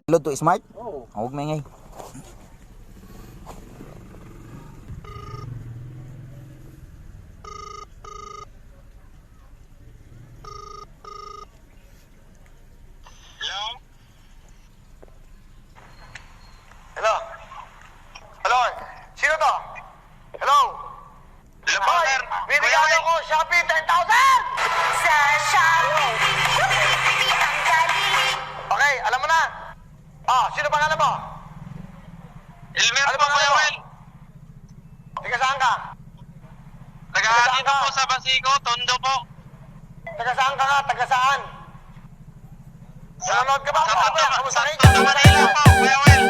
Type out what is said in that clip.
Load to smart? Oo. Huwag maingay. Hello? Hello? Hello? Sino to? Hello? Hello po, sir. May regalo ko, Shopee 10,000! Sa Shopee, Shopee ang galing. Okay, alam mo na. Sino pangalan mo? Elmer Ano po, pangalan Kuya mo? Will. Taga saan ka? Taga-dito po sa Basico, Tondo po. Taga saan ka nga? Taga saan? Nanonood ka ba? Sa Tondo, Kamusta kayo? Tondo, Manila po, Kuya Will.